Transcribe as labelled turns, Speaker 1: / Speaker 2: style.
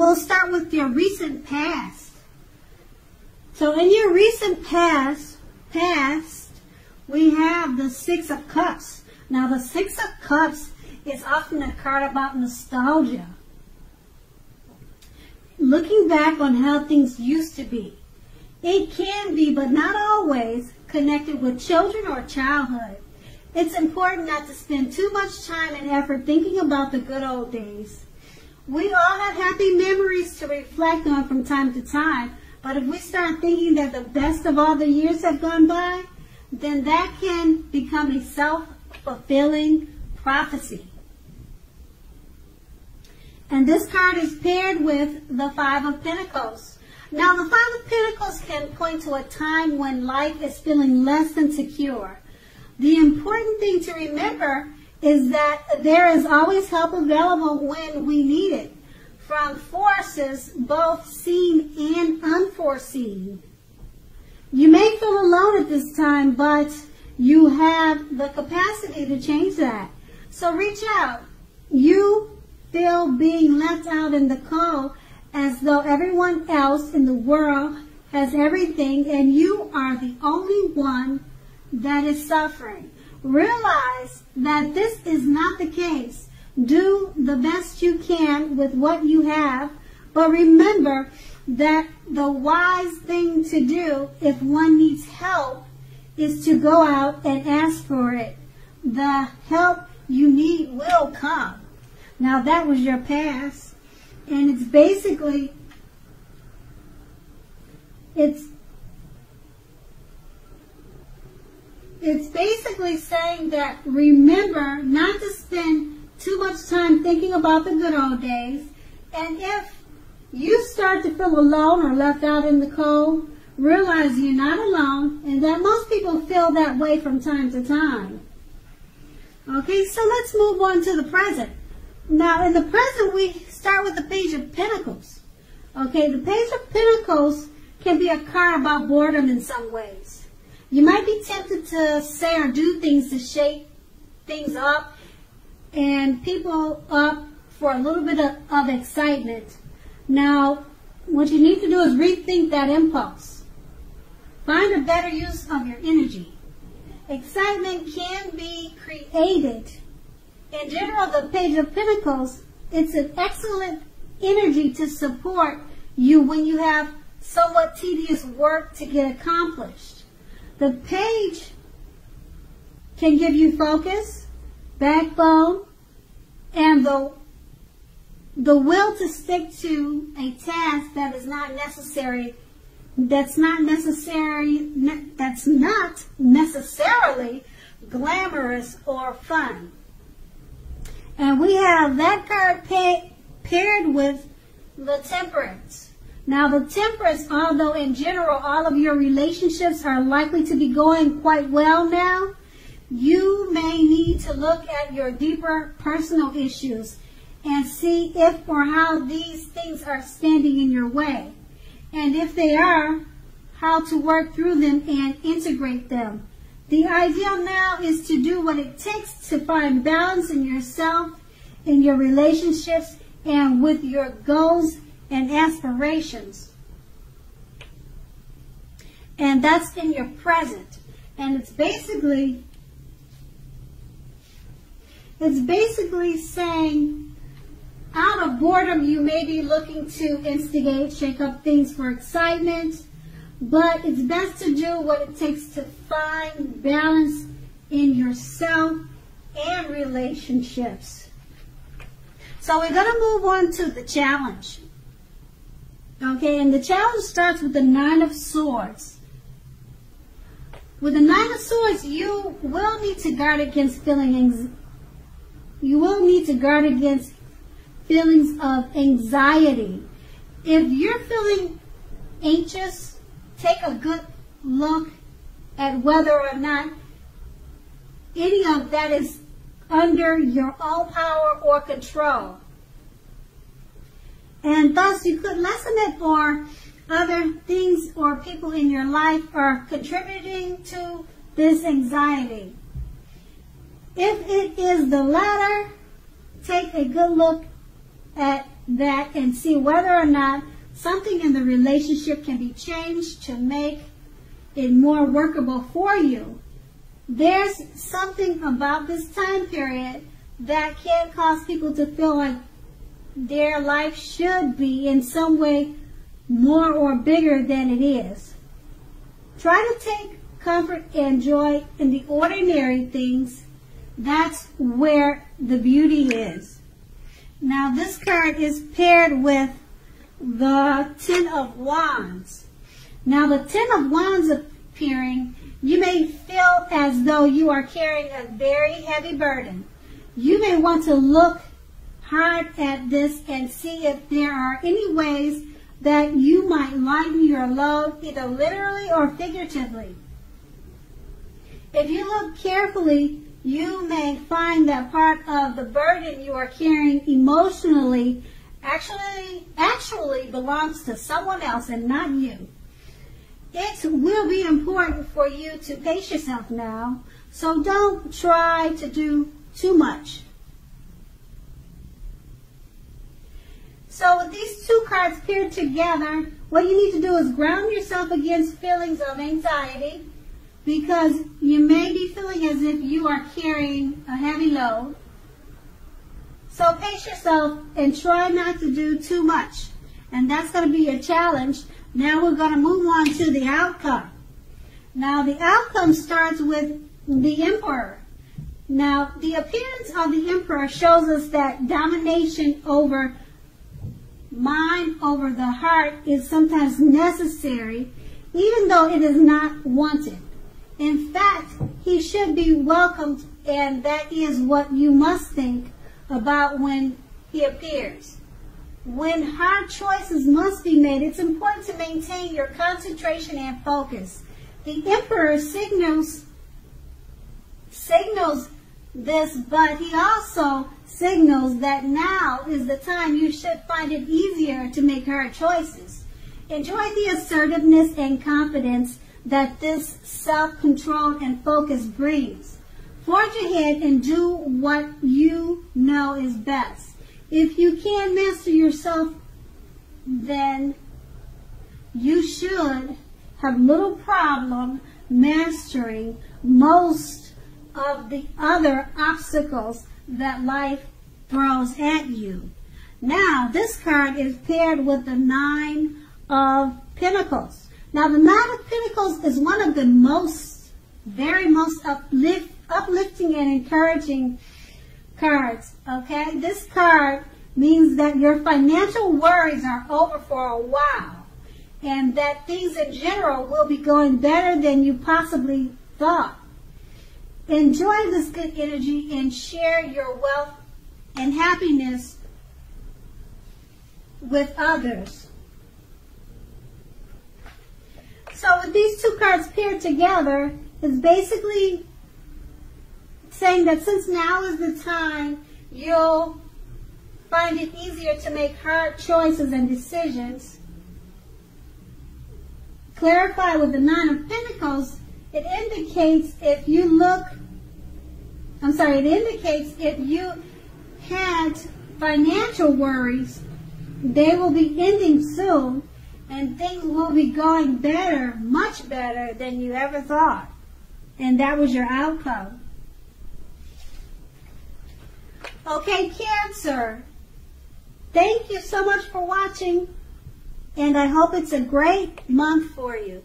Speaker 1: We'll start with your recent past. So in your recent past, we have the Six of Cups. Now the Six of Cups is often a card about nostalgia. Looking back on how things used to be. It can be, but not always, connected with children or childhood. It's important not to spend too much time and effort thinking about the good old days. We all have happy memories to reflect on from time to time, but if we start thinking that the best of all the years have gone by, then that can become a self-fulfilling prophecy. And this card is paired with the Five of Pentacles. Now, the Five of Pentacles can point to a time when life is feeling less than secure. The important thing to remember is that there is always help available when we need it, from forces both seen and unforeseen. You may feel alone at this time, but you have the capacity to change that. So reach out. You feel being left out in the cold as though everyone else in the world has everything and you are the only one that is suffering. Realize that this is not the case. Do the best you can with what you have, but remember that the wise thing to do if one needs help is to go out and ask for it. The help you need will come. Now that was your past, and it's basically saying that remember not to spend too much time thinking about the good old days. And if you start to feel alone or left out in the cold, realize you're not alone and that most people feel that way from time to time. Okay, so let's move on to the present. Now, in the present, we start with the Page of Pentacles. Okay, the Page of Pentacles can be a card about boredom in some ways. You might be tempted to say or do things to shake things up and people up for a little bit of excitement. Now, what you need to do is rethink that impulse. Find a better use of your energy. Excitement can be created. In general, the Page of Pentacles, it's an excellent energy to support you when you have somewhat tedious work to get accomplished. The page can give you focus, backbone, and the will to stick to a task that is not necessary, that's not necessarily glamorous or fun. And we have that card paired with the Temperance. Now the Temperance, although in general all of your relationships are likely to be going quite well now, you may need to look at your deeper personal issues and see if or how these things are standing in your way. And if they are, how to work through them and integrate them. The ideal now is to do what it takes to find balance in yourself, in your relationships, and with your goals and aspirations. And that's in your present. And it's basically saying, out of boredom, you may be looking to instigate, shake up things for excitement, but it's best to do what it takes to find balance in yourself and relationships. So we're going to move on to the challenge. Okay, and the challenge starts with the Nine of Swords. With the Nine of Swords, you will need to guard against feelings of anxiety. If you're feeling anxious, take a good look at whether or not any of that is under your own power or control. And thus you could lessen it, or other things or people in your life are contributing to this anxiety. If it is the latter, take a good look at that and see whether or not something in the relationship can be changed to make it more workable for you. There's something about this time period that can cause people to feel like their life should be in some way more or bigger than it is. Try to take comfort and joy in the ordinary things. That's where the beauty is. Now this card is paired with the Ten of Wands. Now the Ten of Wands appearing, you may feel as though you are carrying a very heavy burden. You may want to look hard at this and see if there are any ways that you might lighten your load, either literally or figuratively. If you look carefully, you may find that part of the burden you are carrying emotionally actually belongs to someone else and not you. It will be important for you to pace yourself now, so don't try to do too much. So with these two cards paired together, what you need to do is ground yourself against feelings of anxiety, because you may be feeling as if you are carrying a heavy load. So pace yourself and try not to do too much. And that's going to be a challenge. Now we're going to move on to the outcome. Now the outcome starts with the Emperor. Now the appearance of the Emperor shows us that domination over mind, over the heart, is sometimes necessary, even though it is not wanted. In fact, he should be welcomed, and that is what you must think about when he appears. When hard choices must be made, it's important to maintain your concentration and focus. The Emperor signals this, but he also signals that now is the time you should find it easier to make hard choices. Enjoy the assertiveness and confidence that this self-control and focus brings. Forge ahead and do what you know is best. If you can master yourself, then you should have little problem mastering most of the other obstacles that life throws at you. Now, this card is paired with the Nine of Pentacles. Now, the Nine of Pentacles is one of the very most uplifting and encouraging cards, okay? This card means that your financial worries are over for a while, and that things in general will be going better than you possibly thought. Enjoy this good energy and share your wealth and happiness with others. So with these two cards paired together, it's basically saying that since now is the time, you'll find it easier to make hard choices and decisions. Clarify with the Nine of Pentacles, it indicates if you had financial worries, they will be ending soon, and things will be going better, much better than you ever thought. And that was your outcome. Okay, Cancer, thank you so much for watching, and I hope it's a great month for you.